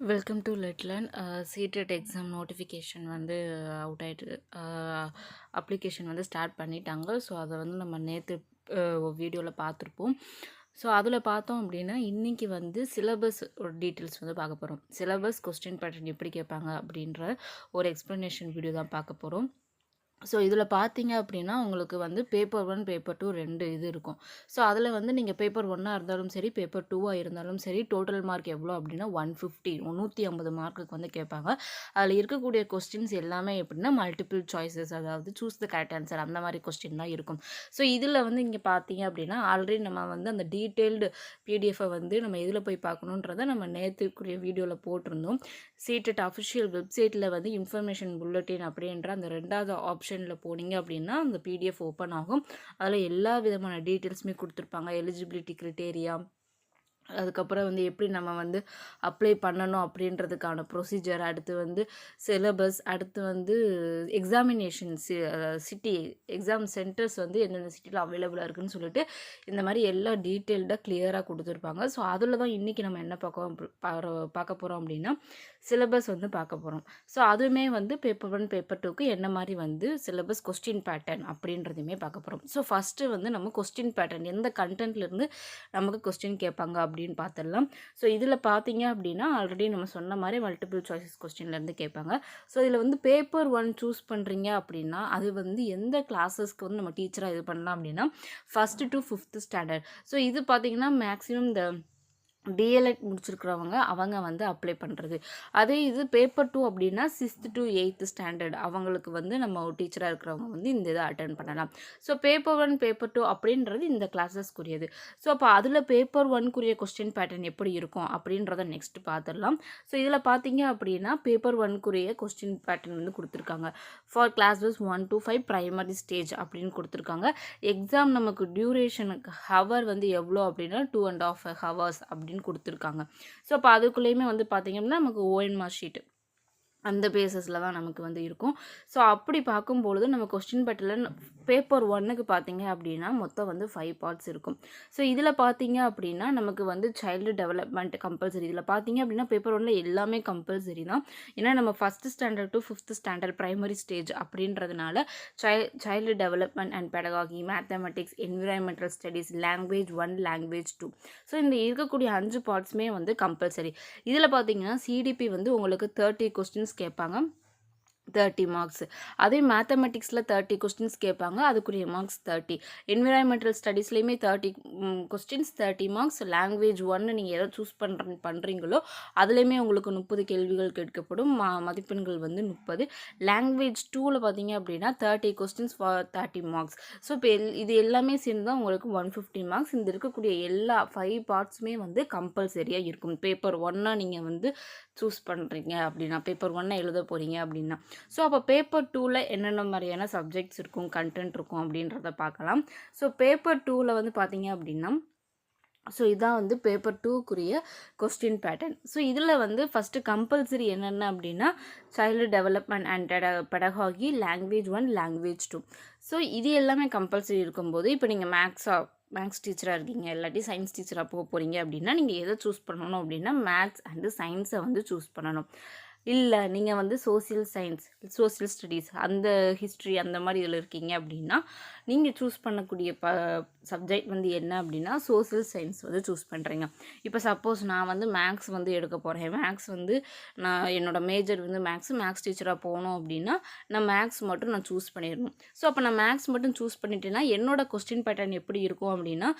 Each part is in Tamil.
வெல்கம் டு லெட்லன். சீடெட் எக்ஸாம் நோட்டிஃபிகேஷன் வந்து அவுட் ஆகிட்டு அப்ளிகேஷன் வந்து ஸ்டார்ட் பண்ணிட்டாங்க. ஸோ அதை வந்து நம்ம நேற்று வீடியோவில் பார்த்துருப்போம். ஸோ அதில் பார்த்தோம் அப்படின்னா இன்றைக்கி வந்து சிலபஸ் டீட்டெயில்ஸ் வந்து பார்க்க போகிறோம். சிலபஸ் கொஸ்டின் பேட்டர்ன் எப்படி கேட்பாங்க அப்படின்ற ஒரு எக்ஸ்ப்ளனேஷன் வீடியோ தான் பார்க்க போகிறோம். ஸோ இதில் பார்த்தீங்க அப்படின்னா உங்களுக்கு வந்து பேப்பர் 1 பேப்பர் 2 2 இது இருக்கும். ஸோ அதில் வந்து நீங்கள் பேப்பர் 1 இருந்தாலும் சரி பேப்பர் 2 இருந்தாலும் சரி டோட்டல் மார்க் எவ்வளோ அப்படின்னா 150 150 மார்க்குக்கு வந்து கேட்பாங்க. அதில் இருக்கக்கூடிய கொஸ்டின்ஸ் எல்லாமே எப்படின்னா மல்டிபிள் சாய்ஸஸ், அதாவது சூஸ் த கரெக்ட் ஆன்சர் அந்த மாதிரி கொஸ்டின் தான் இருக்கும். ஸோ இதில் வந்து இங்கே பார்த்தீங்க அப்படின்னா ஆல்ரெடி நம்ம வந்து அந்த டீட்டெயில்டு பிடிஎஃபை வந்து நம்ம எதில் போய் பார்க்கணுன்றதை நம்ம நேற்றுக்குரிய வீடியோவில் போட்டிருந்தோம். சீடெட் அஃபிஷியல் வெப்சைட்டில் வந்து இன்ஃபர்மேஷன் புல்லட்டின் அப்படின்ற அந்த 2வது ஆப்ஷனில் போனீங்க அப்படின்னா அந்த பிடிஎஃப் ஓப்பன் ஆகும். அதில் எல்லா விதமான டீட்டெயில்ஸுமே கொடுத்துருப்பாங்க. எலிஜிபிலிட்டி கிரிட்டேரியா, அதுக்கப்புறம் வந்து எப்படி நம்ம வந்து அப்ளை பண்ணணும் அப்படின்றதுக்கான ப்ரொசீஜர், அடுத்து வந்து சிலபஸ், அடுத்து வந்து எக்ஸாமினேஷன் சிட்டி எக்ஸாம் சென்டர்ஸ் வந்து எந்தெந்த சிட்டியில் அவைலபிளாக இருக்குதுன்னு சொல்லிட்டு இந்த மாதிரி எல்லா டீட்டெயில்டாக கிளியராக கொடுத்துருப்பாங்க. ஸோ அதில் தான் இன்றைக்கி நம்ம என்ன பார்க்க போகிறோம் அப்படின்னா சிலபஸ் வந்து பார்க்க போகிறோம். ஸோ அதுவுமே வந்து பேப்பர் 1 பேப்பர் 2க்கு என்ன மாதிரி வந்து சிலபஸ் கொஸ்டின் பேட்டர்ன் அப்படின்றதையுமே பார்க்க போகிறோம். ஸோ ஃபஸ்ட்டு வந்து நம்ம கொஸ்டின் பேட்டர்ன் எந்த கண்டென்ட்லேருந்து நமக்கு கொஸ்டின் கேட்பாங்க அப்படின்னு பார்த்துடலாம். ஸோ இதில் பார்த்தீங்க அப்படின்னா ஆல்ரெடி நம்ம சொன்ன மாதிரி மல்டிபிள் சாய்ஸஸ் கொஸ்டின்லேருந்து கேட்பாங்க. ஸோ இதில் வந்து பேப்பர் 1 சூஸ் பண்ணுறீங்க அப்படின்னா அது வந்து எந்த கிளாஸஸ்க்கு வந்து நம்ம டீச்சராக இது பண்ணலாம் அப்படின்னா 1st to 5th standard. So இது பார்த்தீங்கன்னா மேக்ஸிமம் இந்த டிஎல்எட் முடிச்சிருக்கிறவங்க அவங்க வந்து அப்ளை பண்ணுறது. அதே இது பேப்பர் 2 அப்படின்னா 6th to 8th ஸ்டாண்டர்ட் அவங்களுக்கு வந்து நம்ம டீச்சராக இருக்கிறவங்க வந்து இந்த இதை அட்டன் பண்ணலாம். ஸோ பேப்பர் 1 பேப்பர் 2 அப்படின்றது இந்த கிளாஸஸ்க்குரியது. ஸோ அப்போ அதில் பேப்பர் 1க்குரிய கொஸ்டின் பேட்டர்ன் எப்படி இருக்கும் அப்படின்றத நெக்ஸ்ட் பார்த்துடலாம். ஸோ இதில் பார்த்தீங்க அப்படின்னா பேப்பர் 1க்குரிய கொஸ்டின் பேட்டர்ன் வந்து கொடுத்துருக்காங்க. For classes 1 to 5 primary stage அப்படின்னு கொடுத்துருக்காங்க. எக்ஸாம் நமக்கு டியூரேஷனுக்கு ஹவர் வந்து எவ்வளோ அப்படின்னா 2.5 hours அப்படின்னு கொடுத்துருக்காங்க. ஸோ அப்போ அதுக்குள்ளேயுமே வந்து பார்த்தீங்கன்னா நமக்கு ஓஎன்மார் ஷீட் அந்த பேசஸில் தான் நமக்கு வந்து இருக்கும். ஸோ அப்படி பார்க்கும்பொழுது நம்ம கொஸ்டின் பேட்டர்னில் பேப்பர் 1க்கு பார்த்தீங்க அப்படின்னா மொத்தம் வந்து 5 பார்ட்ஸ் இருக்கும். ஸோ இதில் பார்த்தீங்க அப்படின்னா நமக்கு வந்து சைல்டு டெவலப்மெண்ட் கம்பல்சரி. இதில் பார்த்தீங்க அப்படின்னா பேப்பர் 1ல் எல்லாமே கம்பல்சரி தான். ஏன்னா நம்ம 1st standard to 5th standard primary stage அப்படின்றதுனால child development and pedagogy, mathematics, environmental studies, language 1, language 2. So இந்த இருக்கக்கூடிய 5 பார்ட்ஸுமே வந்து கம்பல்சரி. இதில் பார்த்தீங்கன்னா சிடிபி வந்து உங்களுக்கு 30 கொஸ்டின்ஸ் கேட்பாங்க, 30 மார்க்ஸ். அதே மேத்தமெட்டிக்ஸில் 30 கொஸ்டின்ஸ் கேட்பாங்க, அதுக்குரிய மார்க்ஸ் 30. என்விரான்மெண்டல் ஸ்டடீஸ்லேயுமே 30 கொஸ்டின்ஸ் 30 மார்க்ஸ். லாங்குவேஜ் 1 நீங்கள் எதை சூஸ் பண்ணுறீங்களோ அதுலேயுமே உங்களுக்கு 30 கேள்விகள் கேட்கப்படும், மதிப்பெண்கள் வந்து 30. லாங்குவேஜ் 2ல் பார்த்தீங்க அப்படின்னா 30 கொஸ்டின்ஸ் ஃபார் 30 மார்க்ஸ். ஸோ இப்போ இது எல்லாமே சேர்ந்து தான் உங்களுக்கு 150 மார்க்ஸ். இந்த இருக்கக்கூடிய எல்லா 5 பார்ட்ஸுமே வந்து கம்பல்சரியாக இருக்கும். பேப்பர் 1 நீங்கள் வந்து சூஸ் பண்ணுறீங்க அப்படின்னா, பேப்பர் 1 எழுத போகிறீங்க அப்படின்னா. ஸோ அப்போ பேப்பர் 2ல் என்னென்ன மாதிரியான சப்ஜெக்ட்ஸ் இருக்கும், கண்டென்ட் இருக்கும் அப்படின்றத பார்க்கலாம். ஸோ பேப்பர் 2ல் வந்து பார்த்தீங்க அப்படின்னா ஸோ இதான் வந்து பேப்பர் 2க்குரிய கொஸ்டின் பேட்டர்ன். ஸோ இதில் வந்து ஃபஸ்ட்டு கம்பல்சரி என்னென்ன அப்படின்னா child development and pedagogy, language 1, language 2. So இது எல்லாமே கம்பல்சரி இருக்கும்போது இப்போ நீங்கள் மேக்ஸ் டீச்சராக இருக்கீங்க, இல்லாட்டி சயின்ஸ் டீச்சராக போகிறீங்க அப்படின்னா நீங்கள் எதை சூஸ் பண்ணணும் அப்படின்னா மேத்ஸ் அண்டு சயின்ஸை வந்து சூஸ் பண்ணணும். இல்லை நீங்கள் வந்து சோசியல் ஸ்டடீஸ், அந்த ஹிஸ்ட்ரி அந்த மாதிரி இதில் இருக்கீங்க அப்படின்னா நீங்கள் சூஸ் பண்ணக்கூடிய சப்ஜெக்ட் வந்து என்ன அப்படின்னா சோசியல் சயின்ஸ் வந்து சூஸ் பண்ணுறீங்க. இப்போ சப்போஸ் நான் வந்து மேக்ஸ் வந்து எடுக்க போகிறேன், மேக்ஸ் வந்து நான் என்னோடய மேஜர் வந்து மேக்ஸ் டீச்சராக போகணும் அப்படின்னா நான் மேக்ஸ் மட்டும் நான் சூஸ் பண்ணிடணும். ஸோ அப்போ நான் மேக்ஸ் மட்டும் சூஸ் பண்ணிட்டேன்னா என்னோடய கொஸ்டின் பேட்டர்ன் எப்படி இருக்கும் அப்படின்னா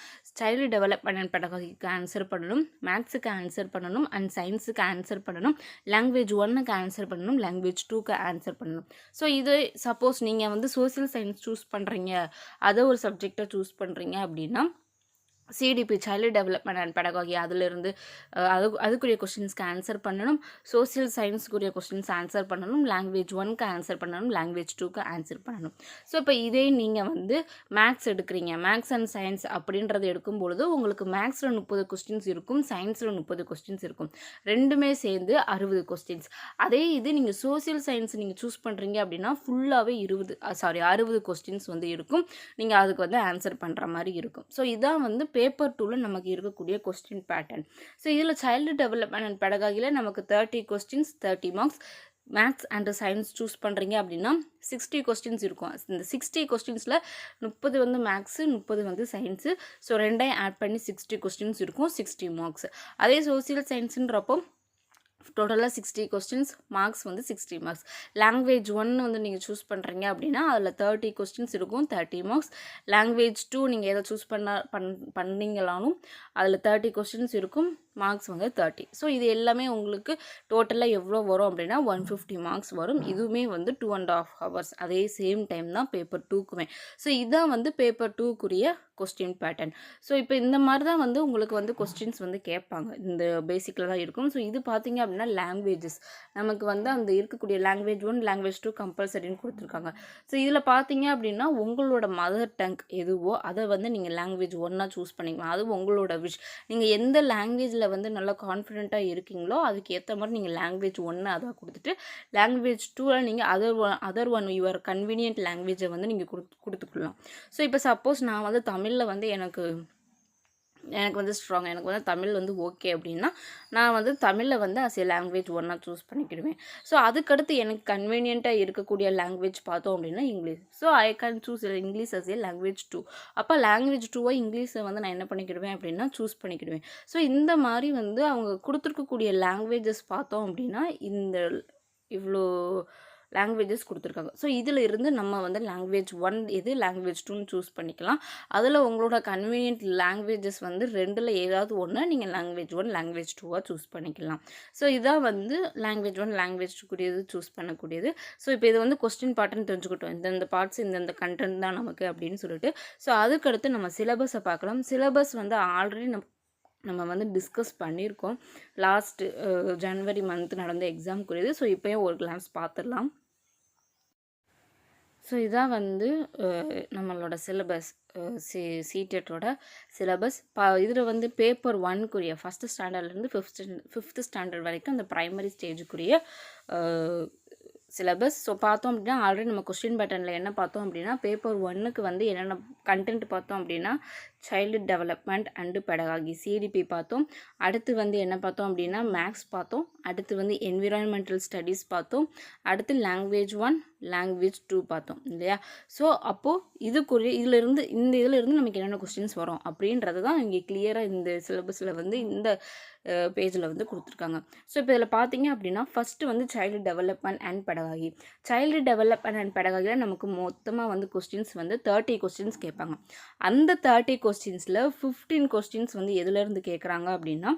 சைல்டு டெவலப்மெண்ட் அண்ட் பெடகாகிக்கு ஆன்சர் பண்ணணும், மேக்ஸுக்கு ஆன்சர் பண்ணணும், அண்ட் சயின்ஸுக்கு ஆன்சர் பண்ணணும், லாங்குவேஜ் 1க்கு ஆன்சர் பண்ணணும், லாங்குவேஜ் 2க்கு ஆன்சர் பண்ணணும். ஸோ இது சப்போஸ் நீங்கள் வந்து சோசியல் சயின்ஸ் சூஸ் பண்ணுறீங்க, அதை ஒரு சப்ஜெக்டை சூஸ் பண்ணுறீங்க அப்படின்னா CDP child development and pedagogy அதிலிருந்து அதுக்குரிய கொஸ்டின்ஸ்க்கு ஆன்சர் பண்ணணும், சோசியல் சயின்ஸுக்குரிய கொஸ்டின்ஸ் ஆன்சர் பண்ணணும், லாங்குவேஜ் 1க்கு ஆன்சர் பண்ணணும், லாங்குவேஜ் 2க்கு ஆன்சர் பண்ணணும். ஸோ இப்போ இதே நீங்கள் வந்து மேக்ஸ் எடுக்கிறீங்க, மேக்ஸ் அண்ட் சயின்ஸ் அப்படின்றது எடுக்கும்பொழுது உங்களுக்கு மேக்ஸில் 30 கொஸ்டின்ஸ் இருக்கும், சயின்ஸில் 30 கொஸ்டின்ஸ் இருக்கும், ரெண்டுமே சேர்ந்து 60 கொஸ்டின்ஸ். அதே இது நீங்கள் சோசியல் சயின்ஸ் நீங்கள் சூஸ் பண்ணுறீங்க அப்படின்னா ஃபுல்லாகவே 60 கொஸ்டின்ஸ் வந்து இருக்கும், நீங்கள் அதுக்கு வந்து ஆன்சர் பண்ணுற மாதிரி இருக்கும். ஸோ இதான் வந்து பேப்பர் 2ல நமக்கு இருக்கக்கூடிய கொஸ்டின் பேட்டர்ன். ஸோ இதில் சைல்டு டெவலப்மெண்ட் அண்ட் பெடகாகியில் நமக்கு 30 questions 30 marks. Maths and science choose பண்ணுறீங்க அப்படின்னா 60 கொஸ்டின்ஸ் இருக்கும். இந்த 60 கொஸ்டின்ஸில் 30 வந்து மேக்ஸு, 30 வந்து சயின்ஸு. ஸோ ரெண்டையும் ஆட் பண்ணி 60 கொஸ்டின்ஸ் இருக்கும், 60 மார்க்ஸ். அதே சோசியல் சயின்ஸுன்றப்போ டோட்டலாக 60 கொஸ்டின்ஸ், மார்க்ஸ் வந்து 60 மார்க்ஸ். லாங்குவேஜ் 1 வந்து நீங்கள் சூஸ் பண்ணுறீங்க அப்படின்னா அதில் 30 கொஸ்டின்ஸ் இருக்கும், 30 மார்க்ஸ். லாங்குவேஜ் 2 நீங்கள் எதை சூஸ் பண்ணீங்களாலும் அதில் 30 கொஸ்டின்ஸ் இருக்கும், மார்க்ஸ் வந்து 30. ஸோ இது எல்லாமே உங்களுக்கு டோட்டலாக எவ்வளோ வரும் அப்படின்னா 150 மார்க்ஸ் வரும். இதுவுமே வந்து 2.5 ஹவர்ஸ். அதே சேம் டைம் தான் பேப்பர் 2க்குமே. ஸோ இதான் வந்து பேப்பர் 2க்குரிய கொஸ்டின் பேட்டர்ன். ஸோ இப்போ இந்த மாதிரி தான் வந்து உங்களுக்கு வந்து கொஸ்டின்ஸ் வந்து கேட்பாங்க. இந்த பேசிக்கில் தான் இருக்கும். ஸோ இது பார்த்தீங்க அப்படின்னா லாங்குவேஜஸ் நமக்கு வந்து அந்த இருக்கக்கூடிய லாங்குவேஜ் 1 லாங்குவேஜ் 2 கம்பல்சரின்னு கொடுத்துருக்காங்க. ஸோ இதில் பார்த்தீங்க அப்படின்னா உங்களோட மதர் டங் எதுவோ அதை வந்து நீங்கள் லாங்குவேஜ் 1ஆக சூஸ் பண்ணிக்கலாம். அது உங்களோட விஷ். நீங்கள் எந்த லாங்குவேஜில் வந்து நல்லா கான்ஃபிடென்ட்டாக இருக்கீங்களோ அதுக்கு ஏற்ற மாதிரி நீங்கள் லாங்குவேஜ் 1 அதை கொடுத்துட்டு லாங்குவேஜ் 2ல் நீங்கள் அதர் ஒன் யுவர் கன்வீனியன்ட் லாங்குவேஜை வந்து நீங்கள் கொடுத்துக்கலாம். ஸோ இப்போ சப்போஸ் நான் வந்து தமிழில் வந்து எனக்கு வந்து ஸ்ட்ராங், எனக்கு வந்து தமிழ் வந்து ஓகே அப்படின்னா நான் வந்து தமிழில் வந்து அஸ் ஏ லாங்குவேஜ் 1ஆக சூஸ் பண்ணிக்கிடுவேன். ஸோ அதுக்கடுத்து எனக்கு கன்வீனியண்ட்டாக இருக்கக்கூடிய லாங்குவேஜ் பார்த்தோம் அப்படின்னா English. So I can choose English as a language 2. அப்போ லாங்குவேஜ் 2 இங்கிலீஷை வந்து நான் என்ன பண்ணிக்கிடுவேன் அப்படின்னா சூஸ் பண்ணிக்கிடுவேன். ஸோ இந்த மாதிரி வந்து அவங்க கொடுத்துருக்கக்கூடிய லாங்குவேஜஸ் பார்த்தோம் அப்படின்னா இந்த இவ்வளோ லாங்குவேஜஸ் கொடுத்துருக்காங்க. ஸோ இதில் இருந்து நம்ம வந்து லாங்குவேஜ் 1 எது லாங்குவேஜ் 2ன்னு சூஸ் பண்ணிக்கலாம். அதில் உங்களோட கன்வீனியன்ட் லாங்குவேஜஸ் வந்து 2ல் ஏதாவது ஒன்று நீங்கள் லாங்குவேஜ் 1 லாங்குவேஜ் 2வாக சூஸ் பண்ணிக்கலாம். ஸோ இதான் வந்து லாங்குவேஜ் 1 லாங்குவேஜ் 2 சூஸ் பண்ணக்கூடியது. ஸோ இப்போ இது வந்து கொஸ்டின் பேட்டர்ன் தெரிஞ்சுக்கிட்டோம். இந்தந்த பார்ட்ஸ் இந்தந்த கண்டென்ட் தான் நமக்கு அப்படின்னு சொல்லிட்டு. ஸோ அதுக்கடுத்து நம்ம சிலபஸை பார்க்கலாம். சிலபஸ் வந்து ஆல்ரெடி நம்ம வந்து டிஸ்கஸ் பண்ணியிருக்கோம் லாஸ்ட் ஜனவரி மந்த் நடந்த எக்ஸாம்க்குரியது. ஸோ இப்போயும் ஒரு கிளான்ஸ் பார்த்துடலாம். ஸோ இதான் வந்து நம்மளோட சிலபஸ், சிடெட்டோட சிலபஸ். இதில் வந்து பேப்பர் 1க்குரிய ஃபஸ்ட்டு ஸ்டாண்டர்ட்லேருந்து ஃபிஃப்த்து ஸ்டாண்டர்ட் வரைக்கும் அந்த ப்ரைமரி ஸ்டேஜுக்குரிய சிலபஸ். ஸோ பார்த்தோம் அப்படின்னா ஆல்ரெடி நம்ம கொஸ்டின் பேட்டர்னில் என்ன பார்த்தோம் அப்படின்னா பேப்பர் 1க்கு வந்து என்னென்ன கண்டென்ட் பார்த்தோம் அப்படின்னா child development and pedagogy CDP பார்த்தோம். அடுத்து வந்து என்ன பார்த்தோம் அப்படின்னா மேக்ஸ் பார்த்தோம். அடுத்து வந்து என்விரான்மெண்டல் ஸ்டடீஸ் பார்த்தோம். அடுத்து லாங்குவேஜ் 1 லாங்குவேஜ் 2 பார்த்தோம் இல்லையா. ஸோ அப்போது இதிலிருந்து நமக்கு என்னென்ன கொஸ்டின்ஸ் வரும் அப்படின்றது தான் இங்கே கிளியராக இந்த சிலபஸில் வந்து இந்த பேஜில் வந்து கொடுத்துருக்காங்க. ஸோ இப்போ இதில் பார்த்தீங்க அப்படின்னா ஃபஸ்ட்டு வந்து child development and pedagogy. Child development and பெடகாகியில் நமக்கு மொத்தமாக வந்து கொஸ்டின்ஸ் வந்து 30 கொஸ்டின்ஸ் கேட்பாங்க. அந்த 30 கொஸ்டின்ஸில் 15 கொஸ்டின்ஸ் வந்து எதுலேருந்து கேட்குறாங்க அப்படின்னா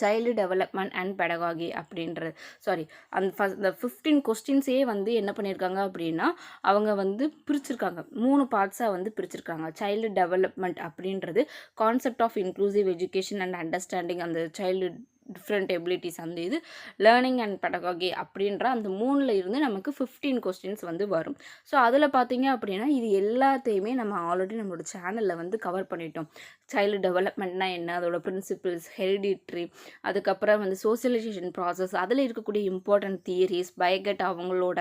சைல்டு டெவலப்மெண்ட் அண்ட் பெடகாகி அப்படின்றது அந்த 15 கொஸ்டின்ஸே வந்து என்ன பண்ணியிருக்காங்க அப்படின்னா அவங்க வந்து பிரிச்சிருக்காங்க 3 பார்ட்ஸாக வந்து பிரிச்சிருக்காங்க. சைல்டு டெவலப்மெண்ட் அப்படின்றது concept of inclusive education and understanding அந்த சைல்டு டிஃப்ரெண்ட் எபிலிட்டிஸ் அந்த இது லேர்னிங் அண்ட் பெடகாகி அப்படின்ற அந்த 3ல் இருந்து நமக்கு 15 கொஸ்டின்ஸ் வந்து வரும். ஸோ அதில் பார்த்தீங்க அப்படின்னா இது எல்லாத்தையுமே நம்ம ஆல்ரெடி நம்மளோட சேனலில் வந்து கவர் பண்ணிட்டோம். சைல்டு டெவலப்மெண்ட்னா என்ன, அதோட பிரின்சிபிள்ஸ், ஹெரிடிட்ரி, அதுக்கப்புறம் வந்து சோசியலைசேஷன் ப்ராசஸ், அதில் இருக்கக்கூடிய இம்பார்ட்டன்ட் தியரிஸ், பைகட் அவங்களோட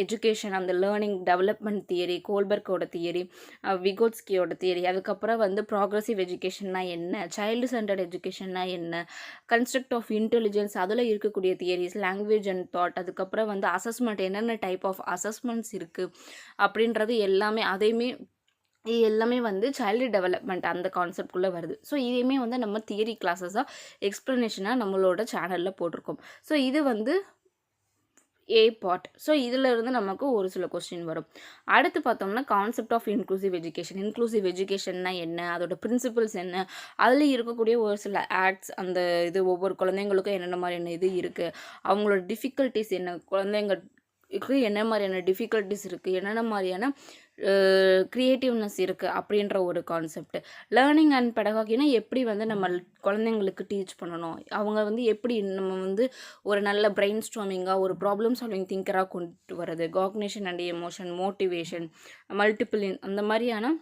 எஜுகேஷன் அந்த லேர்னிங் டெவலப்மெண்ட் தியரி, கோல்பர்க்கோட தியரி, விகோட்ஸ்கியோட தியரி, அதுக்கப்புறம் வந்து ப்ராக்ரெசிவ் எஜுகேஷன்னா என்ன, சைல்டு சென்டர்ட் எஜுகேஷன்னா என்ன, கன்ஸ்ட்ரக்ட் ஆஃப் இன்டெலிஜென்ஸ் அதில் இருக்கக்கூடிய தியரிஸ், லாங்குவேஜ் அண்ட் தாட், அதுக்கப்புறம் வந்து அசஸ்மெண்ட் என்னென்ன டைப் ஆஃப் அசஸ்மெண்ட்ஸ் இருக்குது அப்படின்றது எல்லாமே வந்து சைல்டு டெவலப்மெண்ட் அந்த கான்செப்ட்குள்ளே வருது. ஸோ இதையுமே வந்து நம்ம தியரி கிளாஸஸாக எக்ஸ்ப்ளனேஷனாக நம்மளோட சேனலில் போட்டிருக்கோம். ஸோ இது வந்து ஏ பார்ட். ஸோ இதில் இருந்து நமக்கு ஒரு சில கொஸ்டின் வரும். அடுத்து பார்த்தோம்னா கான்செப்ட் ஆஃப் இன்க்ளூசிவ் எஜுகேஷன்னா என்ன, அதோட பிரின்சிபல்ஸ் என்ன, அதில் இருக்கக்கூடிய ஒரு சில ஆக்ட்ஸ் அந்த இது ஒவ்வொரு குழந்தைங்களுக்கும் என்னென்ன மாதிரியான இது இருக்குது, அவங்களோட டிஃபிகல்ட்டிஸ் என்ன, குழந்தைங்களுக்கு என்ன மாதிரியான டிஃபிகல்ட்டிஸ் இருக்குது, என்னென்ன மாதிரியான க்ரியேட்டிவ்னஸ் இருக்குது அப்படின்ற ஒரு கான்செப்ட். லேர்னிங் அண்ட் பெடகாகினா எப்படி வந்து நம்ம குழந்தைங்களுக்கு டீச் பண்ணணும், அவங்க வந்து எப்படி நம்ம வந்து ஒரு நல்ல பிரெயின் ஸ்டார்மிங்காக ஒரு ப்ராப்ளம் சால்விங் திங்கராக கொண்டு வர்றது, cognition and emotion, motivation, multiple அந்த மாதிரியான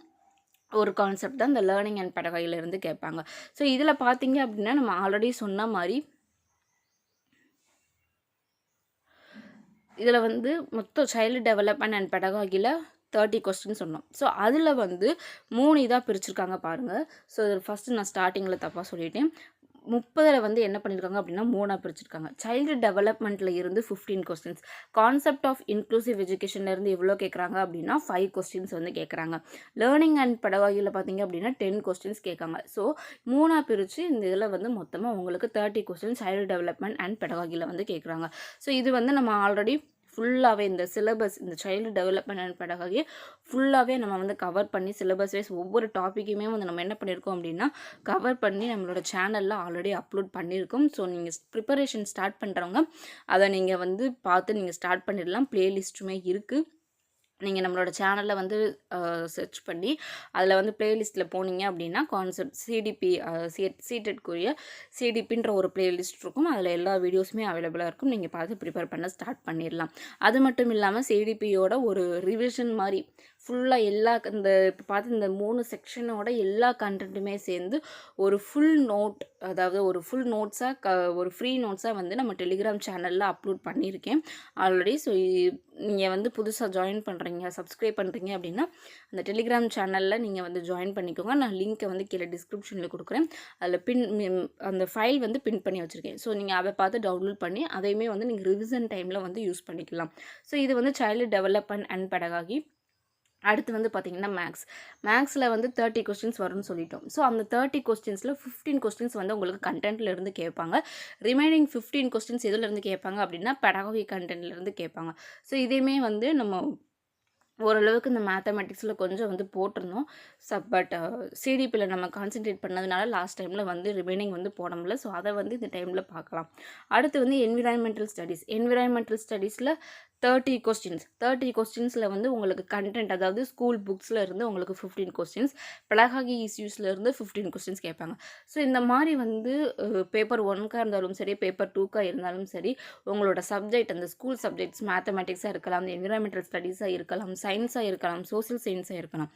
ஒரு கான்செப்ட் தான் இந்த லேர்னிங் அண்ட் பெடகாகிலேருந்து கேட்பாங்க. ஸோ இதில் பார்த்தீங்க அப்படின்னா நம்ம ஆல்ரெடி சொன்ன மாதிரி இதில் வந்து மொத்தம் சைல்டு டெவலப்மெண்ட் அண்ட் பெடகாகியில் 30 கொஸ்டின் சொன்னோம். ஸோ அதில் வந்து 3 இதாக பிரிச்சிருக்காங்க பாருங்கள். ஸோ ஃபஸ்ட்டு நான் ஸ்டார்டிங்கில் தப்பாக சொல்லிட்டேன். 30ல் வந்து என்ன பண்ணியிருக்காங்க அப்படின்னா 3ஆக பிரிச்சிருக்காங்க. சைல்டு டெவலப்மெண்ட்டில் இருந்து 15 கொஸ்டின்ஸ், கான்செப்ட் ஆஃப் இன்க்ளூசிவ் எஜுகேஷன்லேருந்து எவ்வளோ கேட்குறாங்க அப்படின்னா 5 கொஸ்டின்ஸ் வந்து கேட்குறாங்க. லேர்னிங் அண்ட் பெடகாகியில் பார்த்தீங்க அப்படின்னா 10 கொஸ்டின்ஸ் கேட்காங்க. ஸோ 3ஆக பிரித்து இந்த இதில் வந்து மொத்தமாக உங்களுக்கு 30 கொஸ்டின்ஸ் சைல்டு டெவலப்மெண்ட் அண்ட் பெடகாகியில் வந்து கேட்குறாங்க. ஸோ இது வந்து நம்ம ஆல்ரெடி ஃபுல்லாகவே இந்த சிலபஸ், இந்த சைல்டு டெவலப்மெண்ட் அண்ட் பெடகாகி ஃபுல்லாகவே நம்ம வந்து கவர் பண்ணி சிலபஸ் வைஸ் ஒவ்வொரு டாப்பிக்குமே வந்து நம்ம என்ன பண்ணியிருக்கோம் அப்படின்னா கவர் பண்ணி நம்மளோட சேனலில் ஆல்ரெடி அப்லோட் பண்ணியிருக்கோம். ஸோ நீங்கள் ப்ரிப்பரேஷன் ஸ்டார்ட் பண்ணுறவங்க அதை நீங்கள் வந்து பார்த்து நீங்கள் ஸ்டார்ட் பண்ணிடலாம். ப்ளேலிஸ்ட்டுமே இருக்குது. நீங்கள் நம்மளோட சேனலில் வந்து சர்ச் பண்ணி அதில் வந்து ப்ளேலிஸ்ட்டில் போனீங்க அப்படின்னா கான்செப்ட் சிடிபி சீட்டெட்குரிய சிடிபின்ற ஒரு ப்ளேலிஸ்ட் இருக்கும். அதில் எல்லா வீடியோஸுமே அவைலபிளாக இருக்கும். நீங்கள் பார்த்து ப்ரிப்பேர் பண்ண ஸ்டார்ட் பண்ணிடலாம். அது மட்டும் இல்லாமல் சிடிபியோட ஒரு ரிவிஷன் மாதிரி ஃபுல்லாக எல்லா இந்த இப்போ பார்த்து இந்த 3 செக்ஷனோட எல்லா கண்டென்ட்டுமே சேர்ந்து ஒரு ஃபுல் நோட், அதாவது ஒரு ஃபுல் நோட்ஸாக ஒரு ஃப்ரீ நோட்ஸாக வந்து நம்ம டெலிகிராம் சேனலில் அப்லோட் பண்ணியிருக்கேன் ஆல்ரெடி. ஸோ நீங்கள் வந்து புதுசாக ஜாயின் பண்ணுறீங்க, சப்ஸ்கிரைப் பண்ணுறீங்க அப்படின்னா அந்த டெலிகிராம் சேனலில் நீங்கள் வந்து ஜாயின் பண்ணிக்கோங்க. நான் லிங்க்கை வந்து கீழே டிஸ்கிரிப்ஷனில் கொடுக்குறேன். அதில் அந்த ஃபைல் வந்து பின் பண்ணி வச்சுருக்கேன். ஸோ நீங்கள் அதை பார்த்து டவுன்லோட் பண்ணி அதையுமே வந்து நீங்கள் ரிவிஷன் டைமில் வந்து யூஸ் பண்ணிக்கலாம். ஸோ இது வந்து சைல்டு டெவலப்மெண்ட் அண்ட் பெடகாகி. அடுத்து வந்து பார்த்திங்கன்னா மேக்ஸில் வந்து 30 கொஸ்டின்ஸ் வரும்னு சொல்லிட்டோம். ஸோ அந்த 30 கொஸ்டின்ஸில் 15 கொஸ்டின்ஸ் வந்து உங்களுக்கு கண்டென்ட்லேருந்து கேட்பாங்க. ரிமைனிங் 15 கொஸ்டின்ஸ் எதுலேருந்து கேட்பாங்க அப்படின்னா பெடகாகி கண்டென்ட்லேருந்து கேட்பாங்க. ஸோ இதையுமே வந்து நம்ம ஓரளவுக்கு இந்த மேத்தமெட்டிக்ஸில் கொஞ்சம் வந்து போட்டிருந்தோம். பட் சிடிபியில் நம்ம கான்சென்ட்ரேட் பண்ணதுனால லாஸ்ட் டைமில் வந்து ரிமைனிங் வந்து போட முடியல. ஸோ அதை வந்து இந்த டைமில் பார்க்கலாம். அடுத்து வந்து என்விரான்மெண்டல் ஸ்டடீஸில் 30 கொஸ்டின்ஸில் வந்து உங்களுக்கு கண்டென்ட், அதாவது ஸ்கூல் புக்ஸில் இருந்து உங்களுக்கு 15 கொஸ்டின்ஸ், பெடகாகி இஷ்யூஸில் இருந்து 15 கொஸ்டின்ஸ் கேட்பாங்க. ஸோ இந்த மாதிரி வந்து பேப்பர் 1க்காக இருந்தாலும் சரி, பேப்பர் 2க்காக இருந்தாலும் சரி, உங்களோட சப்ஜெக்ட், அந்த ஸ்கூல் சப்ஜெக்ட்ஸ் மேத்தமெட்டிக்ஸாக இருக்கலாம், என்விரான்மெண்டல் ஸ்டடீஸாக இருக்கலாம், சயின்ஸாக இருக்கலாம், சோசியல் சயின்ஸாக இருக்கலாம்.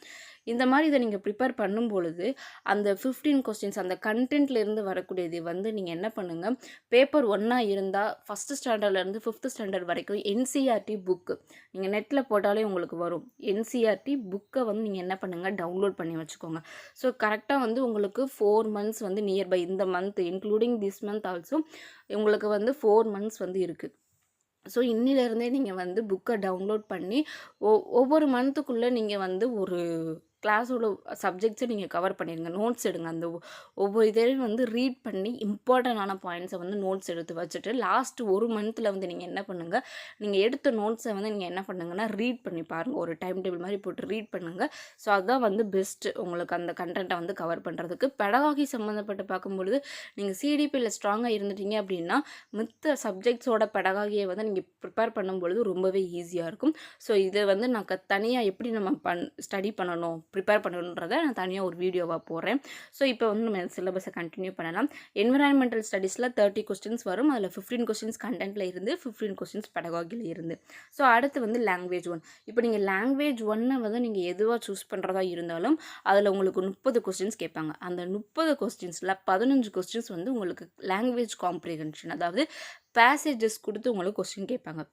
இந்த மாதிரி இதை நீங்கள் ப்ரிப்பேர் பண்ணும் பொழுது அந்த 15 கொஸ்டின்ஸ் அந்த கண்டென்ட்லேருந்து வரக்கூடியது வந்து நீங்கள் என்ன பண்ணுங்கள், பேப்பர் 1ஆக இருந்தால் ஃபஸ்ட்டு ஸ்டாண்டர்ட்லேருந்து 5th ஸ்டாண்டர்ட் வரைக்கும் என்சிஆர்டி புக்கு நீங்கள் நெட்டில் போட்டாலே உங்களுக்கு வரும். என்சிஆர்டி புக்கை வந்து நீங்கள் என்ன பண்ணுங்கள், டவுன்லோட் பண்ணி வச்சுக்கோங்க. ஸோ கரெக்டாக வந்து உங்களுக்கு 4 months வந்து நியர்பை இந்த month including this month also உங்களுக்கு வந்து 4 months வந்து இருக்குது. ஸோ இன்னிலேருந்தே நீங்கள் வந்து புக்கை டவுன்லோட் பண்ணி ஒவ்வொரு மந்த்துக்குள்ளே நீங்கள் வந்து ஒரு கிளாஸோட சப்ஜெக்ட்ஸை நீங்கள் கவர் பண்ணிடுங்க. நோட்ஸ் எடுங்க. அந்த ஒவ்வொரு இதையும் வந்து ரீட் பண்ணி இம்பார்ட்டண்டான பாயிண்ட்ஸை வந்து நோட்ஸ் எடுத்து வச்சுட்டு லாஸ்ட் ஒரு மந்தில் வந்து நீங்கள் என்ன பண்ணுங்கள், நீங்கள் எடுத்த நோட்ஸை வந்து நீங்கள் என்ன பண்ணுங்கன்னா ரீட் பண்ணி பாருங்கள். ஒரு டைம் டேபிள் மாதிரி போட்டு ரீட் பண்ணுங்கள். ஸோ அதுதான் வந்து பெஸ்ட்டு உங்களுக்கு அந்த கண்டென்ட்டை வந்து கவர் பண்ணுறதுக்கு. பெடகாகி சம்மந்தப்பட்டு பார்க்கும்பொழுது நீங்கள் சிடிபியில் ஸ்ட்ராங்காக இருந்துட்டீங்க அப்படின்னா மித்த சப்ஜெக்ட்ஸோட பெடகாகியை வந்து நீங்கள் ப்ரிப்பேர் பண்ணும்பொழுது ரொம்பவே ஈஸியாக இருக்கும். ஸோ இதை வந்து நான் தனியாக எப்படி நம்ம ஸ்டடி பண்ணணும், ப்ரிப்பேர் பண்ணணுன்றதை நான் தனியாக ஒரு வீடியோவாக போடுறேன். ஸோ இப்போ வந்து நம்ம சிலபஸை கண்டினியூ பண்ணலாம். என்விரான்மெண்டல் ஸ்டடீஸில் 30 கொஸ்டின்ஸ் வரும். அதில் 15 கொஸ்டின்ஸ் கண்டென்ட்டில் இருந்து, 15 கொஸ்டின்ஸ் பெடகாகியில் இருந்து. ஸோ அடுத்து வந்து லாங்குவேஜ் 1. இப்போ நீங்கள் லாங்குவேஜ் 1 வந்து நீங்கள் எதுவாக சூஸ் பண்ணுறதா இருந்தாலும் அதில் உங்களுக்கு 30 கொஸ்டின்ஸ் கேட்பாங்க. அந்த 30 கொஸ்டின்ஸில் 15 கொஸ்டின்ஸ் வந்து உங்களுக்கு லாங்குவேஜ் காம்ப்ரிஹென்ஷன், அதாவது பேசேஜஸ் கொடுத்து உங்களுக்கு கொஸ்டின் கேட்பாங்க.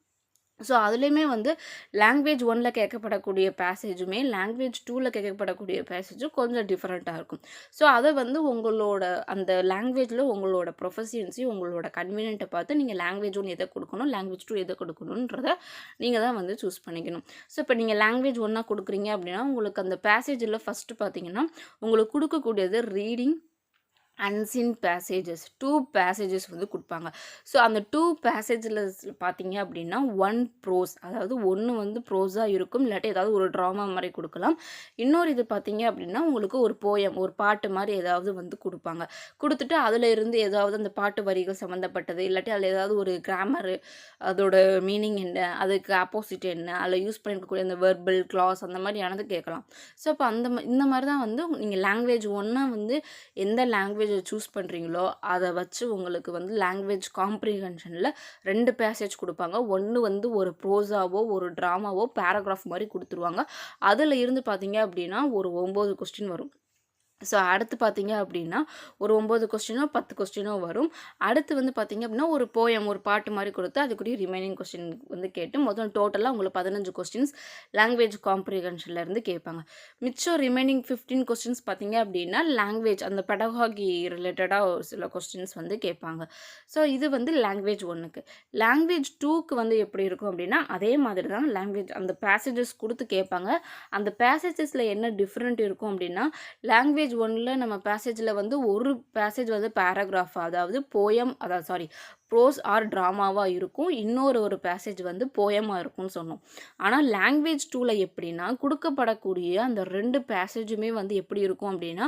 ஸோ அதுலேயுமே வந்து லாங்குவேஜ் 1ல் கேட்கப்படக்கூடிய பேசேஜுமே லாங்குவேஜ் 2ல் கேட்கப்படக்கூடிய பேசேஜும் கொஞ்சம் டிஃப்ரெண்ட்டாக இருக்கும். ஸோ அதை வந்து உங்களோட அந்த லாங்குவேஜில் உங்களோட ப்ரொஃபஷியன்சி, உங்களோட கன்வீனியன்ட்டை பார்த்து நீங்கள் லாங்குவேஜ் 1 எதை கொடுக்கணும், லாங்குவேஜ் 2 எதை கொடுக்கணுன்றதை நீங்கள் தான் வந்து சூஸ் பண்ணிக்கணும். ஸோ இப்போ நீங்கள் லாங்குவேஜ் 1ஆக கொடுக்குறீங்க அப்படின்னா உங்களுக்கு அந்த பேசேஜில் ஃபஸ்ட்டு பார்த்தீங்கன்னா உங்களுக்கு கொடுக்கக்கூடியது ரீடிங் அன்சீன் பேசேஜஸ் 2 பேசேஜஸ் வந்து கொடுப்பாங்க. ஸோ அந்த 2 பேசேஜில் பார்த்தீங்க அப்படின்னா 1 ப்ரோஸ், அதாவது ஒன்று வந்து ப்ரோஸாக இருக்கும், இல்லாட்டி ஏதாவது ஒரு ட்ராமா மாதிரி கொடுக்கலாம். இன்னொரு இது பார்த்தீங்க அப்படின்னா உங்களுக்கு ஒரு போயம், ஒரு பாட்டு மாதிரி ஏதாவது வந்து கொடுப்பாங்க. கொடுத்துட்டு அதில் இருந்து ஏதாவது அந்த பாட்டு வரிகள் சம்மந்தப்பட்டது, இல்லாட்டி அதில் ஏதாவது ஒரு கிராமரு, அதோட மீனிங் என்ன, அதுக்கு ஆப்போசிட் என்ன, அதில் யூஸ் பண்ணியிருக்கக்கூடிய அந்த வெர்பல் கிளாஸ் அந்த மாதிரியானது கேட்கலாம். ஸோ அப்போ இந்த மாதிரி தான் வந்து நீங்கள் லாங்குவேஜ் 1 வந்து எந்த லாங்குவேஜ் சூஸ் பண்ணுறீங்களோ அதை வச்சு உங்களுக்கு வந்து லாங்குவேஜ் காம்ப்ரிஹென்ஷனில் 2 பேசேஜ் கொடுப்பாங்க. ஒன்று வந்து ஒரு ப்ரோஸாவோ ஒரு ட்ராமாவோ பேராகிராஃப் மாதிரி கொடுத்துருவாங்க. அதில் இருந்து பார்த்தீங்க அப்படின்னா ஒரு 9 கொஸ்டின் வரும். ஸோ அடுத்து பார்த்தீங்க அப்படின்னா ஒரு 9 கொஸ்டினோ 10 கொஸ்டினோ வரும். அடுத்து வந்து பார்த்தீங்க அப்படின்னா ஒரு போயம் ஒரு பாட்டு மாதிரி கொடுத்து அதுக்குரிய ரிமைனிங் கொஸ்டின் வந்து கேட்டு மொத்தம் டோட்டலாக உங்களுக்கு 15 கொஸ்டின்ஸ் லாங்குவேஜ் காம்ப்ரிஹென்ஷன்லேருந்து கேட்பாங்க. மிச்சம் ரிமைனிங் 15 கொஸ்டின்ஸ் பார்த்தீங்க அப்படின்னா லாங்குவேஜ் அந்த பெடகாகி ரிலேட்டடாக ஒரு சில கொஸ்டின்ஸ் வந்து கேட்பாங்க. ஸோ இது வந்து லாங்குவேஜ் 1க்கு. லாங்குவேஜ் 2க்கு வந்து எப்படி இருக்கும் அப்படின்னா அதே மாதிரி தான் லாங்குவேஜ் அந்த பேசேஜஸ் கொடுத்து கேட்பாங்க. அந்த பேசேஜஸில் என்ன டிஃப்ரெண்ட் இருக்கும் அப்படின்னா லாங்குவேஜ் 1ல நம்ம பேசேஜில் வந்து ஒரு பேசேஜ் வந்து பேராகிராஃப் அதாவது போயம் அதாவது சாரி ப்ரோஸ் ஆர் ட்ராமாவாக இருக்கும். ஒரு பேசேஜ் வந்து போயமாக இருக்கும்னு சொன்னோம். ஆனால் லாங்குவேஜ் 2ல எப்படின்னா கொடுக்கப்படக்கூடிய அந்த 2 பேசேஜுமே வந்து எப்படி இருக்கும் அப்படின்னா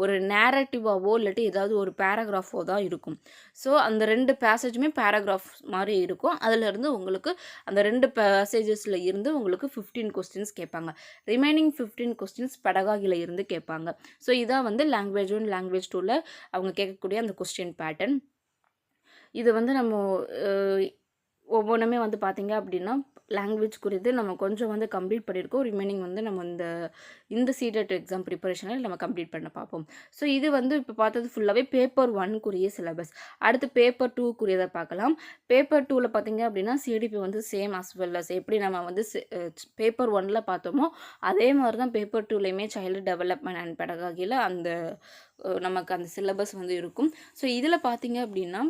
ஒரு நேரட்டிவாவோ இல்லாட்டி ஏதாவது ஒரு பேராகிராஃபோ தான் இருக்கும். ஸோ அந்த 2 பேசேஜுமே பேராகிராஃப் மாதிரி இருக்கும். அதிலிருந்து உங்களுக்கு அந்த 2 பேசேஜஸில் இருந்து உங்களுக்கு 15 கொஸ்டின்ஸ் கேட்பாங்க. ரிமைனிங் 15 கொஸ்டின்ஸ் பெடகாகியில் இருந்து கேட்பாங்க. ஸோ இதான் வந்து லாங்குவேஜ் 1 லாங்குவேஜ் 2ல அவங்க கேட்கக்கூடிய அந்த கொஸ்டின் பேட்டர்ன். இது வந்து நம்ம ஒவ்வொன்றுமே வந்து பார்த்திங்க அப்படின்னா லாங்குவேஜ் குறித்து நம்ம கொஞ்சம் வந்து கம்ப்ளீட் பண்ணியிருக்கோம். ரிமைனிங் வந்து நம்ம இந்த சீடெட் எக்ஸாம் ப்ரிப்பரேஷனில் நம்ம கம்ப்ளீட் பண்ண பார்ப்போம். ஸோ இது வந்து இப்போ பார்த்தது ஃபுல்லாகவே பேப்பர் 1க்குரிய சிலபஸ். அடுத்து பேப்பர் 2க்குரியதை பார்க்கலாம். பேப்பர் 2வில் பார்த்திங்க அப்படின்னா சிடிபி வந்து சேம் அஸ் வெல் அஸ் எப்படி நம்ம வந்து பேப்பர் 1ல் பார்த்தோமோ அதே மாதிரி தான் பேப்பர் 2லையுமே சைல்டு டெவலப்மெண்ட் அண்ட் பெடகாகியில் அந்த நமக்கு அந்த சிலபஸ் வந்து இருக்கும். ஸோ இதில் பார்த்திங்க அப்படின்னா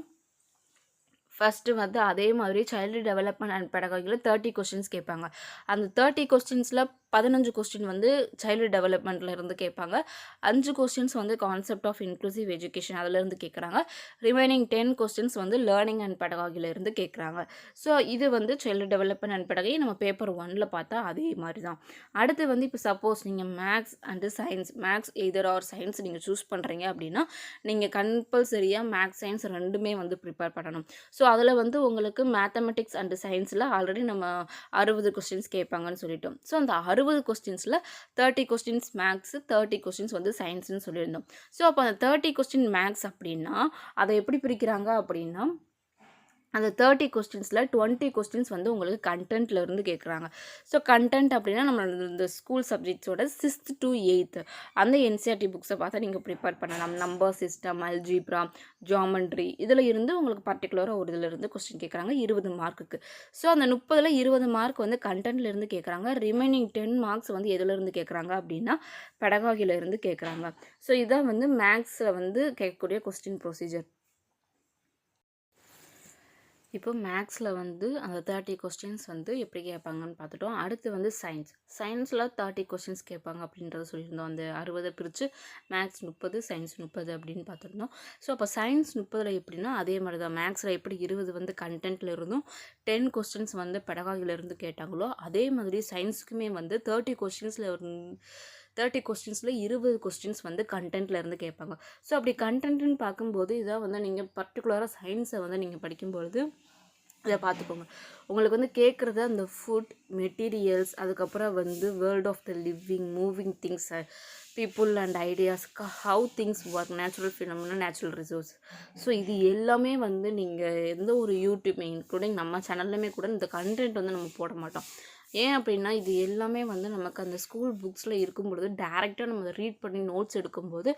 ஃபஸ்ட்டு வந்து அதே மாதிரி சைல்டு டெவலப்மெண்ட் அண்ட் பெடகாகியில் 30 கொஸ்டின்ஸ் கேட்பாங்க. அந்த 30 கொஸ்டின்ஸில் 15 கொஸ்டின் வந்து சைல்டு டெவலப்மெண்ட்டில் இருந்து கேட்பாங்க. 5 கொஸ்டின்ஸ் வந்து கான்செப்ட் ஆஃப் இன்க்ளூசிவ் எஜுகேஷன் அதிலேருந்து கேட்குறாங்க. ரிமைனிங் 10 கொஸ்டின்ஸ் வந்து லேர்னிங் அண்ட் பெடகாகியில் இருந்து கேட்குறாங்க. ஸோ இது வந்து சைல்டு டெவலப்மெண்ட் அண்ட் பெடகாகி நம்ம பேப்பர் 1ல் பார்த்தா அதே மாதிரி தான். அடுத்து வந்து இப்போ சப்போஸ் நீங்கள் maths and science maths either or science நீங்கள் சூஸ் பண்ணுறீங்க அப்படின்னா நீங்கள் கம்பல்சரியாக மேக்ஸ் சயின்ஸ் ரெண்டுமே வந்து ப்ரிப்பேர் பண்ணணும். ஸோ அதில் வந்து உங்களுக்கு மேத்தமெட்டிக்ஸ் அண்டு சயின்ஸில் ஆல்ரெடி நம்ம 60 கொஸ்டின்ஸ் கேட்பாங்கன்னு சொல்லிட்டோம். ஸோ அந்த 60 கொஸ்டின்ஸில் 30 கொஸ்டின்ஸ் மேக்ஸு 30 கொஸ்டின்ஸ் வந்து சயின்ஸ்னு சொல்லியிருந்தோம். ஸோ அப்போ அந்த 30 கொஸ்டின் மேக்ஸ் அப்படின்னா அதை எப்படி பிரிக்கிறாங்க அப்படின்னா அந்த 30 கொஸ்டின்ஸில் 20 கொஸ்டின்ஸ் வந்து உங்களுக்கு கண்டென்ட்லேருந்து கேட்குறாங்க. ஸோ கண்டென்ட் அப்படின்னா நம்ம இந்த ஸ்கூல் சப்ஜெக்ட்ஸோட 6th to 8th அந்த என்சிஆர்டி புக்ஸை பார்த்தா நீங்கள் ப்ரிப்பேர் பண்ணலாம். நம்பர் சிஸ்டம், அல்ஜீப்ரா, ஜாமெண்ட்ரி இதில் இருந்து உங்களுக்கு பர்டிகுலராக ஒரு இதில் இருந்து கொஸ்டின் கேட்குறாங்க 20 மார்க்குக்கு. ஸோ அந்த 30ல் 20 மார்க் வந்து கண்டென்ட்லேருந்து கேட்குறாங்க. ரிமைனிங் 10 மார்க்ஸ் வந்து எதுலேருந்து கேட்குறாங்க அப்படின்னா பெடகாகிலேருந்து கேட்குறாங்க. ஸோ இதான் வந்து மேக்ஸில் வந்து கேட்கக்கூடிய கொஸ்டின் ப்ரொசீஜர். இப்போ மேக்ஸில் வந்து அந்த 30 கொஸ்டின்ஸ் வந்து எப்படி கேட்பாங்கன்னு பார்த்துட்டோம். அடுத்து வந்து சயின்ஸில் 30 கொஸ்டின்ஸ் கேட்பாங்க அப்படின்றத சொல்லியிருந்தோம். அந்த 60 பிரித்து மேக்ஸ் 30 சயின்ஸ் 30 அப்படின்னு பார்த்துருந்தோம். ஸோ அப்போ சயின்ஸ் 30ல் எப்படின்னா அதே மாதிரி தான் மேக்ஸில் எப்படி 20 வந்து கண்டென்ட்டில் இருந்தும் 10 கொஸ்டின்ஸ் வந்து பெடகாகிலேருந்து கேட்டாங்களோ அதே மாதிரி சயின்ஸுக்குமே வந்து 30 கொஸ்டின்ஸில் 20 கொஸ்டின்ஸ் வந்து கண்டென்ட்லேருந்து கேட்பாங்க. ஸோ அப்படி கண்டென்ட்னு பார்க்கும்போது இதான் வந்து நீங்கள் பர்டிகுலராக சயின்ஸை வந்து நீங்கள் படிக்கும்பொழுது இதை பார்த்துக்கோங்க. உங்களுக்கு வந்து கேட்குறது அந்த ஃபுட் மெட்டீரியல்ஸ் அதுக்கப்புறம் வந்து world of the living moving things people and ideas how things work natural phenomena natural resource. So இது எல்லாமே வந்து நீங்கள் எந்த ஒரு யூடியூப் இன்க்ளூடிங் நம்ம சேனல்லையுமே கூட இந்த கண்டென்ட் வந்து நம்ம போட மாட்டோம். ஏன் அப்படின்னா இது எல்லாமே வந்து நமக்கு அந்த ஸ்கூல் புக்ஸில் இருக்கும்பொழுது டேரெக்டாக நம்ம அதை ரீட் பண்ணி நோட்ஸ் எடுக்கும்போது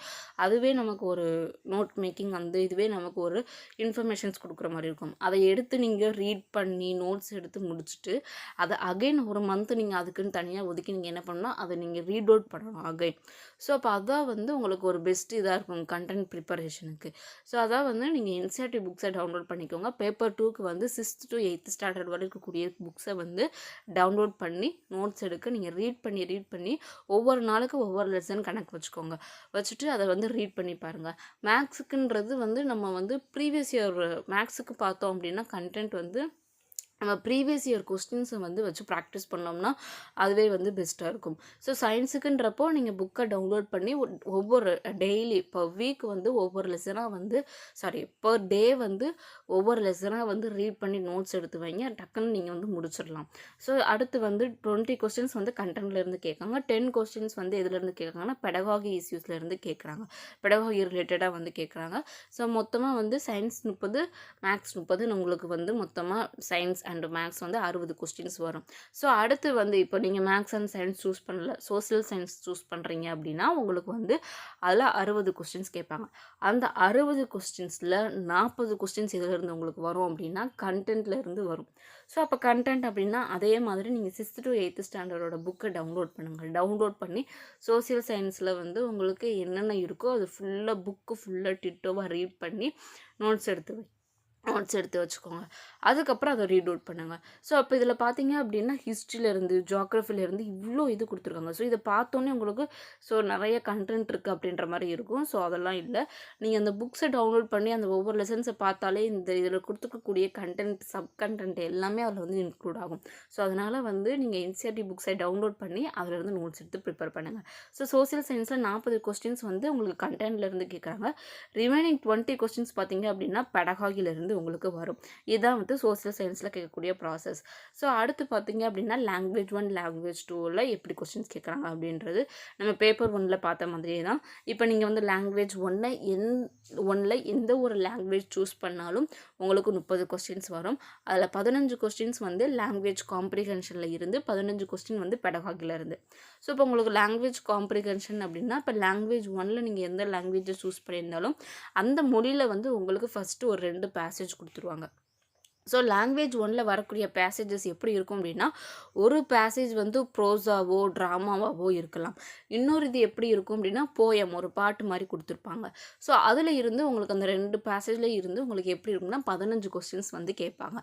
அதுவே நமக்கு ஒரு நோட் மேக்கிங் அந்த இதுவே நமக்கு ஒரு இன்ஃபர்மேஷன்ஸ் கொடுக்குற மாதிரி இருக்கும். அதை எடுத்து நீங்கள் ரீட் பண்ணி நோட்ஸ் எடுத்து முடிச்சுட்டு அதை அகைன் ஒரு மந்த்து நீங்கள் அதுக்குன்னு தனியாக ஒதுக்கி நீங்கள் என்ன பண்ணணும் அதை நீங்கள் ரீட் அவுட் பண்ணணும் அகைன். ஸோ அப்போ அதான் வந்து உங்களுக்கு ஒரு பெஸ்ட் இதாக இருக்கும் கண்டென்ட் ப்ரிப்பரேஷனுக்கு. ஸோ அதான் வந்து நீங்கள் என்சிஆர்டி புக்ஸை டவுன்லோட் பண்ணிக்கோங்க. பேப்பர் 2க்கு வந்து 6th to 8th ஸ்டாண்டர்ட் வரை இருக்கக்கூடிய புக்ஸை வந்து டவுன்லோட் பண்ணி நோட்ஸ் எடுக்க நீங்கள் ரீட் பண்ணி ஒவ்வொரு நாளுக்கு ஒவ்வொரு லெசன் கணக்கு வச்சுட்டு அதை வந்து ரீட் பண்ணி பாருங்கள். மேக்ஸுக்குன்றது வந்து நம்ம வந்து ப்ரீவியஸ் இயர் மேக்ஸுக்கு பார்த்தோம் அப்படின்னா கண்டென்ட் வந்து நம்ம ப்ரீவியஸ் இயர் கொஸ்டின்ஸை வந்து வச்சு ப்ராக்டிஸ் பண்ணோம்னா அதுவே வந்து பெஸ்ட்டாக இருக்கும். ஸோ சயின்ஸுக்குன்றப்போ நீங்கள் புக்கை டவுன்லோட் பண்ணி ஒவ்வொரு டெய்லி பர் வீக் வந்து ஒவ்வொரு லெசனாக வந்து பர் டே வந்து ஒவ்வொரு லெசனாக வந்து ரீட் பண்ணி நோட்ஸ் எடுத்து வைங்க. டக்குன்னு நீங்கள் வந்து முடிச்சிடலாம். ஸோ அடுத்து வந்து 20 கொஸ்டின்ஸ் வந்து கண்டென்ட்லேருந்து கேட்காங்க. 10 கொஸ்டின்ஸ் வந்து எதுலேருந்து கேட்குறாங்கன்னா பெடகாகி இஷ்யூஸ்லேருந்து கேட்குறாங்க. பெடகாகி ரிலேட்டடாக வந்து கேட்குறாங்க. ஸோ மொத்தமாக வந்து சயின்ஸ் 30 மேக்ஸ் 30 உங்களுக்கு வந்து மொத்தமாக சயின்ஸ் அண்ட் மேக்ஸ் வந்து 60 கொஸ்டின்ஸ் வரும். ஸோ அடுத்து வந்து இப்போ நீங்கள் மேக்ஸ் அண்ட் சயின்ஸ் சூஸ் பண்ணல, சோசியல் சயின்ஸ் சூஸ் பண்ணுறீங்க அப்படின்னா உங்களுக்கு வந்து அதில் 60 கொஸ்டின்ஸ் கேட்பாங்க. அந்த 60 கொஸ்டின்ஸில் 40 கொஸ்டின்ஸ் எதுலேருந்து உங்களுக்கு வரும் அப்படின்னா கண்டென்ட்ல இருந்து வரும். ஸோ அப்போ கண்டென்ட் அப்படின்னா அதே மாதிரி நீங்கள் 6th to 8th ஸ்டாண்டர்டோட புக்கை டவுன்லோட் பண்ணுங்கள். டவுன்லோட் பண்ணி சோசியல் சயின்ஸில் வந்து உங்களுக்கு என்னென்ன இருக்கோ அது ஃபுல்லாக புக்கு ஃபுல்லாக டிட்டோவாக ரீட் பண்ணி நோட்ஸ் எடுத்து வச்சுக்கோங்க. அதுக்கப்புறம் அதை ரீட் அவுட் பண்ணுங்கள். ஸோ அப்போ இதில் பார்த்தீங்க அப்படின்னா ஹிஸ்ட்ரியிலேருந்து ஜியாகிரஃபிலேருந்து இவ்வளோ இது கொடுத்துருக்காங்க. ஸோ இதை பார்த்தோன்னே உங்களுக்கு ஸோ நிறைய கண்டென்ட் இருக்குது அப்படின்ற மாதிரி இருக்கும். ஸோ அதெல்லாம் இல்லை, நீங்கள் அந்த புக்ஸை டவுன்லோட் பண்ணி அந்த ஒவ்வொரு லெசன்ஸை பார்த்தாலே இந்த இதில் கொடுத்துருக்கக்கூடிய கண்டென்ட் சப் கண்டென்ட் எல்லாமே அதில் வந்து இன்க்ளூட் ஆகும். ஸோ அதனால் வந்து நீங்கள் என்சிஆர்டி புக்ஸை டவுன்லோட் பண்ணி அதிலேருந்து நோட்ஸ் எடுத்து ப்ரிப்பேர் பண்ணுங்கள். ஸோ சோசியல் சயின்ஸில் 40 கொஸ்டின்ஸ் வந்து உங்களுக்கு கண்டென்ட்லேருந்து கேட்குறாங்க. ரிமைனிங் 20 கொஸ்டின்ஸ் பார்த்தீங்க அப்படின்னா பெடகாகிலேருந்து உங்களுக்கு வரும். இதுதான் வந்து சோசியல் சயின்ஸில் கேட்கக்கூடிய ப்ராசஸ். ஸோ அடுத்து பார்த்தீங்க அப்படின்னா லாங்குவேஜ் 1 லாங்குவேஜ் 2ல் எப்படி கொஸ்டின்ஸ் கேட்குறாங்க அப்படின்றது நம்ம பேப்பர் 1ல் பார்த்த மாதிரியே தான். இப்போ நீங்கள் வந்து லாங்குவேஜ் 1ல் எந்த ஒரு லாங்குவேஜ் சூஸ் பண்ணாலும் உங்களுக்கு 30 கொஸ்டின்ஸ் வரும். அதில் 15 கொஸ்டின்ஸ் வந்து லாங்குவேஜ் காம்ப்ரிஹென்ஷனில் இருந்து, 15 கொஸ்டின் வந்து பெடகாகில் இருந்து. ஸோ இப்போ உங்களுக்கு லாங்குவேஜ் காம்ப்ரிஹென்ஷன் அப்படின்னா இப்போ லாங்குவேஜ் 1ல் நீங்கள் எந்த லாங்குவேஜை சூஸ் பண்ணியிருந்தாலும் அந்த மொழியில் வந்து உங்களுக்கு ஃபஸ்ட்டு ஒரு 2 பேசேஜ் கொடுத்துருவாங்க. ஸோ லாங்குவேஜ் 1ல் வரக்கூடிய பேசேஜஸ் எப்படி இருக்கும் அப்படின்னா ஒரு பேசேஜ் வந்து ப்ரோஸாவோ ட்ராமாவாவோ இருக்கலாம். இன்னொரு இது எப்படி இருக்கும் அப்படின்னா போயம், ஒரு பாட்டு மாதிரி கொடுத்துருப்பாங்க. ஸோ அதில் இருந்து உங்களுக்கு அந்த 2 பேசேஜில் இருந்து உங்களுக்கு எப்படி இருக்கும்னா 15 கொஸ்டின்ஸ் வந்து கேட்பாங்க.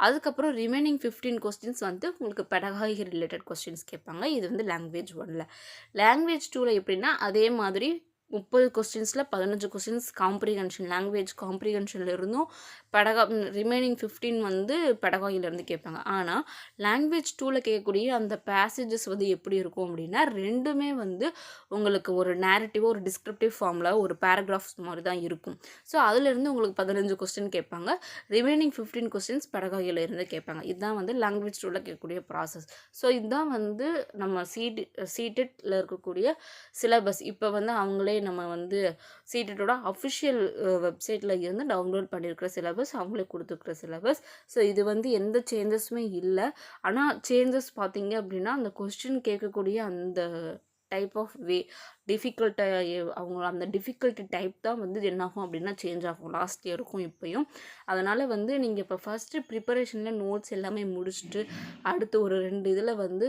அதுக்கப்புறம் ரிமைனிங் 15 கொஸ்டின்ஸ் வந்து உங்களுக்கு பெடகாகி ரிலேட்டட் கொஸ்டின்ஸ் கேட்பாங்க. இது வந்து லாங்குவேஜ் 1ல். லாங்குவேஜ் 2ல் எப்படின்னா அதே மாதிரி 30 கொஸ்டின்ஸில் 15 கொஸ்டின்ஸ் காம்ப்ரிஹென்ஷன், லாங்குவேஜ் காம்ப்ரிஹென்ஷனில் இருந்தும் ரிமைனிங் 15 வந்து பெடகாகிலேருந்து கேட்பாங்க. ஆனால் லாங்குவேஜ் 2ல் கேட்கக்கூடிய அந்த பேசேஜஸ் வந்து எப்படி இருக்கும் அப்படின்னா ரெண்டுமே வந்து உங்களுக்கு ஒரு நேரட்டிவாக ஒரு டிஸ்கிரிப்டிவ் ஃபார்மில் ஒரு பேராகிராஃப்ஸ் மாதிரி தான் இருக்கும். ஸோ அதிலிருந்து உங்களுக்கு 15 கொஸ்டின் கேட்பாங்க. ரிமைனிங் 15 கொஸ்டின்ஸ் பெடகாகிலேருந்து கேட்பாங்க. இதுதான் வந்து லாங்குவேஜ் 2ல் கேட்கக்கூடிய ப்ராசஸ். ஸோ இதுதான் வந்து நம்ம சிடெட்டில் இருக்கக்கூடிய சிலபஸ். இப்போ வந்து அவங்களே நம்ம வந்து சிடெட்டோட அஃபிஷியல் வெப்சைட்டில் இருந்து டவுன்லோட் பண்ணியிருக்கிற சிலபஸ், அவங்களே கொடுத்துருக்குற சிலபஸ். ஸோ இது வந்து எந்த சேஞ்சஸுமே இல்லை. ஆனால் சேஞ்சஸ் பார்த்தீங்க அப்படின்னா அந்த கொஸ்டின் கேட்கக்கூடிய அந்த டைப் ஆஃப் அவங்க அந்த டிஃபிகல்ட்டி டைப் தான் வந்து என்னாகும் அப்படின்னா சேஞ்ச் ஆகும் லாஸ்ட் இயருக்கும் இப்போயும். அதனால் வந்து நீங்கள் இப்போ ஃபஸ்ட்டு ப்ரிப்பரேஷனில் நோட்ஸ் எல்லாமே முடிச்சுட்டு அடுத்து ஒரு 2 இதில் வந்து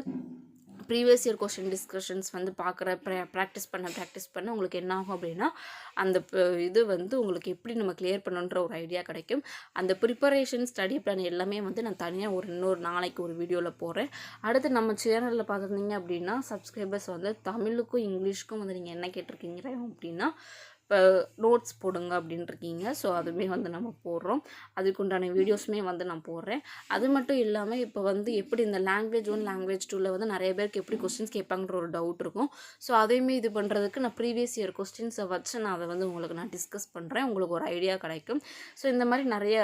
ப்ரீவியஸ் இயர் கொஸ்டின் டிஸ்கஷன்ஸ் வந்து பார்க்குற ப்ராக்டிஸ் பண்ண உங்களுக்கு என்ன ஆகும் அப்படின்னா அந்த இது வந்து உங்களுக்கு எப்படி நம்ம கிளியர் பண்ணணுன்ற ஒரு ஐடியா கிடைக்கும். அந்த ப்ரிப்பரேஷன் ஸ்டடி பிளான் எல்லாமே வந்து நான் தனியாக இன்னொரு நாளைக்கு ஒரு வீடியோவில் போடுறேன். அடுத்து நம்ம சேனலில் பார்த்துருந்தீங்க அப்படின்னா சப்ஸ்கிரைபர்ஸ் வந்து தமிழுக்கும் இங்கிலீஷ்க்கும் வந்து நீங்கள் என்ன கேட்டிருக்கீங்க அப்படின்னா இப்போ நோட்ஸ் போடுங்க அப்படின்ட்டுருக்கீங்க. ஸோ அதுவுமே வந்து நம்ம போடுறோம். அதுக்குண்டான வீடியோஸுமே வந்து நான் போடுறேன். அது மட்டும் இல்லாமல் இப்போ வந்து எப்படி இந்த லாங்குவேஜ் 1 லாங்குவேஜ் 2ல் வந்து நிறைய பேருக்கு எப்படி கொஸ்டின்ஸ் கேட்பாங்கன்ற ஒரு டவுட் இருக்கும். ஸோ அதையுமே இது பண்ணுறதுக்கு நான் ப்ரீவியஸ் இயர் கொஸ்டின்ஸை வச்சு நான் அதை வந்து உங்களுக்கு நான் டிஸ்கஸ் பண்ணுறேன். உங்களுக்கு ஒரு ஐடியா கிடைக்கும். ஸோ இந்த மாதிரி நிறைய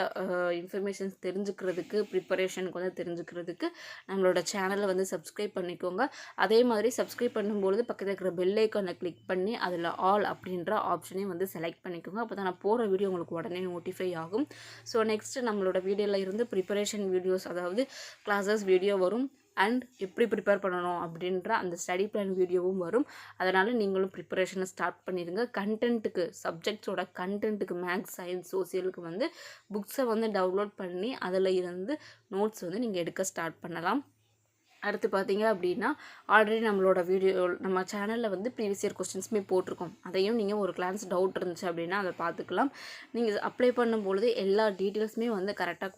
இன்ஃபர்மேஷன்ஸ் தெரிஞ்சுக்கிறதுக்கு, ப்ரிப்பரேஷனுக்கு வந்து தெரிஞ்சுக்கிறதுக்கு நம்மளோட சேனலை வந்து சப்ஸ்கிரைப் பண்ணிக்கோங்க. அதே மாதிரி சப்ஸ்கிரைப் பண்ணும்பொழுது பக்கத்தில் இருக்கிற பெல் ஐக்கானை கிளிக் பண்ணி அதில் ஆல் அப்படின்ற ஆப்ஷன் வந்து செலக்ட் பண்ணிக்கோங்க. அப்போ தான் நான் போகிற வீடியோ உங்களுக்கு உடனே நோட்டிஃபை ஆகும். ஸோ நெக்ஸ்ட்டு நம்மளோட வீடியோவில் இருந்து ப்ரிப்பரேஷன் வீடியோஸ், அதாவது கிளாஸஸ் வீடியோ வரும் அண்ட் எப்படி ப்ரிப்பேர் பண்ணணும் அப்படின்ற அந்த ஸ்டடி பிளான் வீடியோவும் வரும். அதனால் நீங்களும் ப்ரிப்பரேஷனை ஸ்டார்ட் பண்ணிடுங்க. கண்டென்ட்டுக்கு, சப்ஜெக்ட்ஸோட கண்டென்ட்டுக்கு மேக்ஸ், சயின்ஸ், சோசியலுக்கு வந்து புக்ஸை வந்து டவுன்லோட் பண்ணி அதில் இருந்து நோட்ஸ் வந்து நீங்கள் எடுக்க ஸ்டார்ட் பண்ணலாம். அடுத்து பார்த்தீங்க அப்படின்னா ஆல்ரெடி நம்மளோட வீடியோ நம்ம சேனலில் வந்து ப்ரீவியஸ் இயர் கொஸ்டின்ஸுமே போட்டிருக்கோம். அதையும் நீங்கள் ஒரு கிளான்ஸ் டவுட் இருந்துச்சு அப்படின்னா அதை பார்த்துக்கலாம். நீங்கள் அப்ளை பண்ணும்பொழுது எல்லா டீட்டெயில்ஸுமே வந்து கரெக்டாக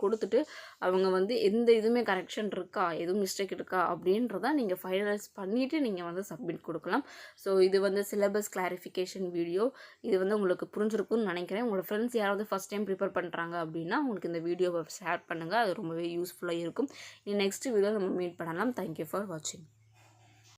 கொடுத்துட்டு அவங்க வந்து எந்த இதுவுமே கரெக்ஷன் இருக்கா, எதுவும் மிஸ்டேக் இருக்கா அப்படின்றத நீங்கள் ஃபைனலைஸ் பண்ணிவிட்டு நீங்கள் வந்து சப்மிட் கொடுக்கலாம். ஸோ இது வந்து சிலபஸ் கிளாரிஃபிகேஷன் வீடியோ. இது வந்து உங்களுக்கு புரிஞ்சிருக்கும்னு நினைக்கிறேன். உங்களோட ஃப்ரெண்ட்ஸ் யாராவது ஃபஸ்ட் டைம் ப்ரிப்பேர் பண்ணுறாங்க அப்படின்னா உங்களுக்கு இந்த வீடியோவை ஷேர் பண்ணுங்கள். அது ரொம்பவே யூஸ்ஃபுல்லாக இருக்கும். நெக்ஸ்ட் வீடியோ நம்ம மீட் பண்ணலாம். Thank you for watching.